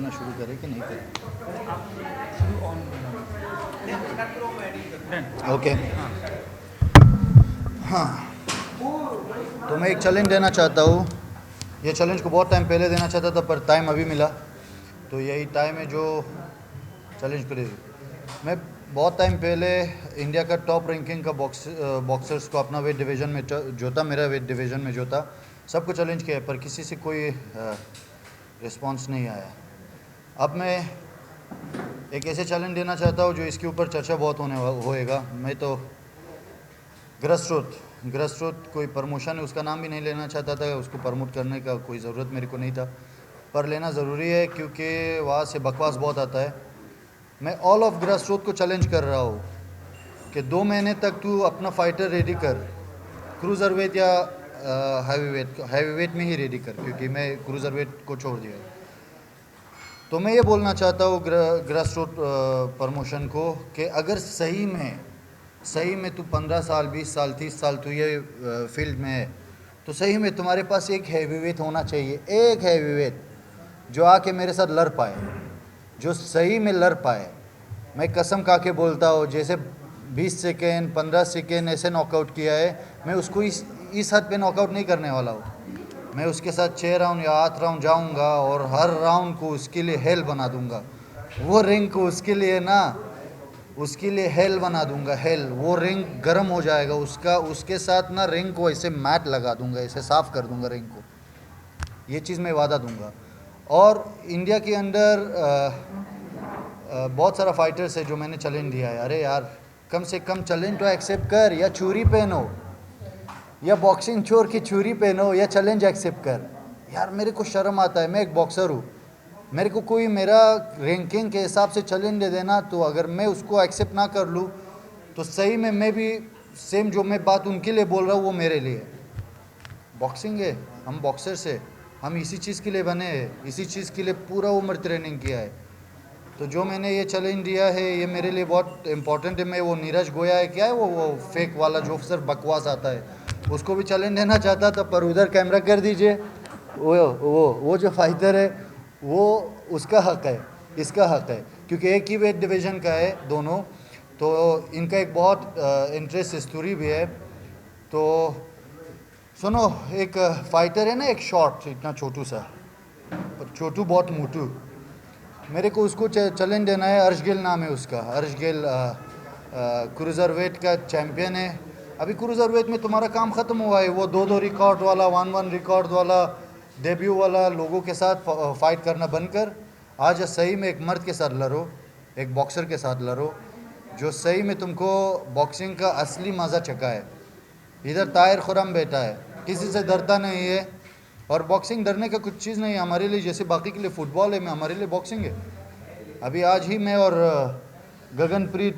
करना शुरू करें कि नहीं करें? ओके, हाँ, तो मैं एक चैलेंज देना चाहता हूँ। ये चैलेंज को बहुत टाइम पहले देना चाहता था पर टाइम अभी मिला, तो यही टाइम है जो चैलेंज को दे दूँ। मैं बहुत टाइम पहले इंडिया का टॉप रैंकिंग का बॉक्सर्स को अपना वेट डिवीज़न में जो था, मेरा वेट डिवीज़न में जो था, सबको चैलेंज किया पर किसी से कोई रिस्पॉन्स नहीं आया। अब मैं एक ऐसे चैलेंज देना चाहता हूँ जो इसके ऊपर चर्चा बहुत होएगा। मैं तो ग्रसरूट कोई प्रमोशन है उसका नाम भी नहीं लेना चाहता था, उसको प्रमोट करने का कोई ज़रूरत मेरे को नहीं था, पर लेना ज़रूरी है क्योंकि वहाँ से बकवास बहुत आता है। मैं ऑल ऑफ ग्रसरूट को चैलेंज कर रहा हूँ कि 2 महीने तक तू अपना फाइटर रेडी कर, क्रूज़र वेट या हैवी वेट में ही रेडी कर, क्योंकि मैं क्रूज़र वेट को छोड़ दिया है। तो मैं ये बोलना चाहता हूँ ग्रासरूट प्रमोशन को कि अगर सही में तू 15 साल 20 साल 30 साल तू ये फील्ड में है, तो सही में तुम्हारे पास एक हैवीवेट होना चाहिए, एक हैवीवेट जो आके मेरे साथ लड़ पाए, जो सही में लड़ पाए। मैं कसम खा के बोलता हूँ, जैसे 20 सेकेंड 15 सेकेंड ऐसे नॉकआउट किया है, मैं उसको इस हद पे नॉकआउट नहीं करने वाला हूँ। मैं उसके साथ 6 राउंड या 8 राउंड जाऊंगा और हर राउंड को उसके लिए हेल बना दूंगा। वो रिंग को उसके लिए हेल बना दूंगा, हेल। वो रिंग गर्म हो जाएगा उसके साथ ना, रिंग को ऐसे मैट लगा दूंगा, ऐसे साफ कर दूंगा रिंग को। ये चीज़ मैं वादा दूंगा। और इंडिया के अंदर बहुत सारा फाइटर्स है जो मैंने चैलेंज दिया है। अरे यार, कम से कम चैलेंज तो एक्सेप्ट कर, या छुरी पहनो, या बॉक्सिंग छोड़ के छुरी पहनो, या चैलेंज एक्सेप्ट कर। यार मेरे को शर्म आता है, मैं एक बॉक्सर हूँ, मेरे को कोई मेरा रैंकिंग के हिसाब से चैलेंज दे देना, तो अगर मैं उसको एक्सेप्ट ना कर लूँ तो सही में मैं भी सेम जो मैं बात उनके लिए बोल रहा हूँ वो मेरे लिए। बॉक्सिंग है, हम बॉक्सर्स है, हम इसी चीज़ के लिए बने हैं, इसी चीज़ के लिए पूरा उम्र ट्रेनिंग किया है। तो जो मैंने ये चैलेंज दिया है ये मेरे लिए बहुत इंपॉर्टेंट है। मैं वो नीरज गोया है, क्या है वो फेक वाला जो सिर्फ बकवास आता है, उसको भी चैलेंज देना चाहता था, पर उधर कैमरा कर दीजिए। वो जो फाइटर है वो, उसका हक है, इसका हक है, क्योंकि एक ही वेट डिवीज़न का है दोनों, तो इनका एक बहुत इंटरेस्ट स्टोरी भी है। तो सुनो, एक फाइटर है ना, एक शॉर्ट इतना छोटू सा, पर छोटू बहुत मोटू, मेरे को उसको चैलेंज देना है। अर्श गिल नाम है उसका, अर्श गिल क्रूज़र वेट का चैम्पियन है। अभी क्रूज़र वेट में तुम्हारा काम ख़त्म हुआ है, वो 2-2 रिकॉर्ड वाला, 1-1 रिकॉर्ड वाला, डेब्यू वाला लोगों के साथ फाइट करना बंद कर। आज सही में एक मर्द के साथ लड़ो, एक बॉक्सर के साथ लड़ो जो सही में तुमको बॉक्सिंग का असली मज़ा चखा है। इधर ताहिर खुरम बैठा है, किसी से डरता नहीं है, और बॉक्सिंग डरने का कुछ चीज़ नहीं है हमारे लिए, जैसे बाकी के लिए फुटबॉल है, हमारे लिए बॉक्सिंग है। अभी आज ही मैं और गगनप्रीत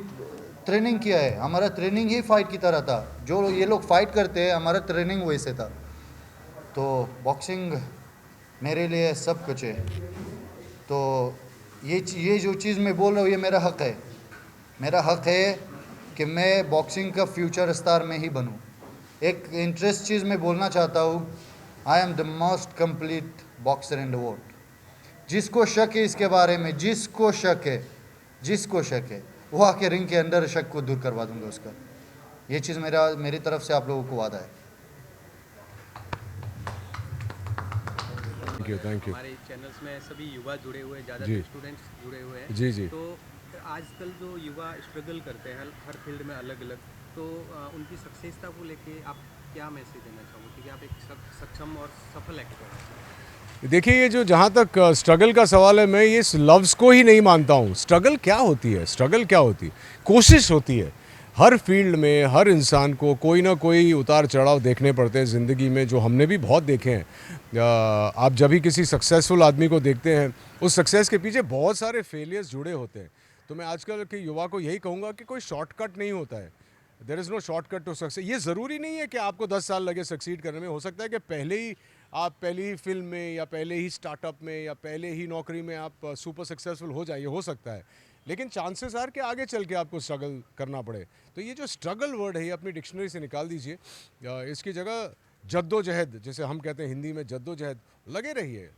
ट्रेनिंग किया है, हमारा ट्रेनिंग ही फाइट की तरह था। जो ये लोग फाइट करते हैं, हमारा ट्रेनिंग वैसे था। तो बॉक्सिंग मेरे लिए सब कुछ है। तो ये जो चीज़ मैं बोल रहा हूँ ये मेरा हक है, मेरा हक है कि मैं बॉक्सिंग का फ्यूचर स्टार में ही बनूँ। एक इंटरेस्ट चीज़ मैं बोलना चाहता हूँ, I am the most complete boxer in the world. जिसको शक है इसके बारे में, जिसको शक है वो आके रिंग के अंदर शक को दूर करवा दूंगा उसका। ये चीज़ मेरी तरफ से आप लोगों को वादा है। Thank you. हमारे चैनल्स में सभी युवा जुड़े हुए हैं, जी ज़्यादातर स्टूडेंट्स जुड़े हुए हैं। जी जी। तो आजकल जो युवा स्ट्रगल करते हैं हर फील्ड में अलग अलग, तो उनकी सक्सेसता को लेके आप क्या मैसेज देना चाहोगे कि आप एक सक्षम और सफल एक्टर हैं? देखिए, ये जो जहाँ तक स्ट्रगल का सवाल है, मैं ये लफ्ज़ को ही नहीं मानता हूँ। स्ट्रगल क्या होती है? स्ट्रगल क्या होती है? कोशिश होती है। हर फील्ड में हर इंसान को कोई ना कोई उतार चढ़ाव देखने पड़ते हैं ज़िंदगी में, जो हमने भी बहुत देखे हैं। आप जब भी किसी सक्सेसफुल आदमी को देखते हैं, उस सक्सेस के पीछे बहुत सारे फेलियर्स जुड़े होते हैं। तो मैं आजकल के युवा को यही कहूँगा कि कोई शॉर्टकट नहीं होता है। There is no shortcut to success. ये ज़रूरी नहीं है कि आपको 10 साल लगे सक्सीड करने में। हो सकता है कि आप पहली ही फिल्म में, या पहले ही स्टार्टअप में, या पहले ही नौकरी में आप सुपर सक्सेसफुल हो जाइए, हो सकता है। लेकिन चांसेस आर कि आगे चल के आपको स्ट्रगल करना पड़े। तो ये जो स्ट्रगल वर्ड है, ये अपनी डिक्शनरी से निकाल दीजिए। इसकी जगह जद्दोजहद, जैसे हम कहते हैं हिंदी में, जद्दोजहद, लगे रहिए।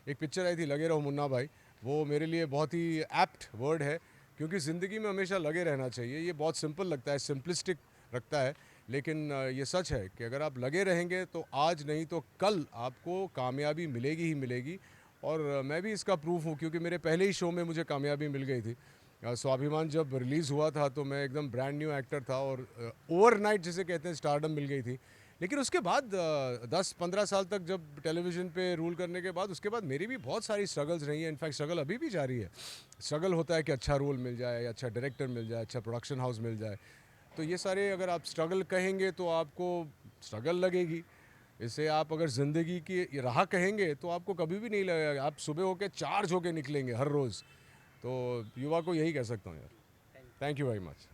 एक पिक्चर आई थी, लगे रहो मुन्ना भाई। वो मेरे लिए बहुत ही एप्ट वर्ड है, क्योंकि ज़िंदगी में हमेशा लगे रहना चाहिए। ये बहुत सिंपल लगता है, सिंपलिस्टिक रखता है, लेकिन ये सच है कि अगर आप लगे रहेंगे तो आज नहीं तो कल आपको कामयाबी मिलेगी ही मिलेगी। और मैं भी इसका प्रूफ हूँ, क्योंकि मेरे पहले ही शो में मुझे कामयाबी मिल गई थी। स्वाभिमान जब रिलीज़ हुआ था तो मैं एकदम ब्रांड न्यू एक्टर था, और ओवरनाइट जिसे कहते हैं स्टारडम मिल गई थी। लेकिन उसके बाद 10-15 साल तक जब टेलीविज़न पे रूल करने के बाद, उसके बाद मेरी भी बहुत सारी स्ट्रगल्स रही हैं। इनफैक्ट स्ट्रगल अभी भी जारी है। स्ट्रगल होता है कि अच्छा रोल मिल जाए, अच्छा डायरेक्टर मिल जाए, अच्छा प्रोडक्शन हाउस मिल जाए। तो ये सारे अगर आप स्ट्रगल कहेंगे तो आपको स्ट्रगल लगेगी। इसे आप अगर ज़िंदगी की राह कहेंगे तो आपको कभी भी नहीं लगेगा। आप सुबह होके चार्ज होके निकलेंगे हर रोज़। तो युवा को यही कह सकता हूँ यार। Thank you very much.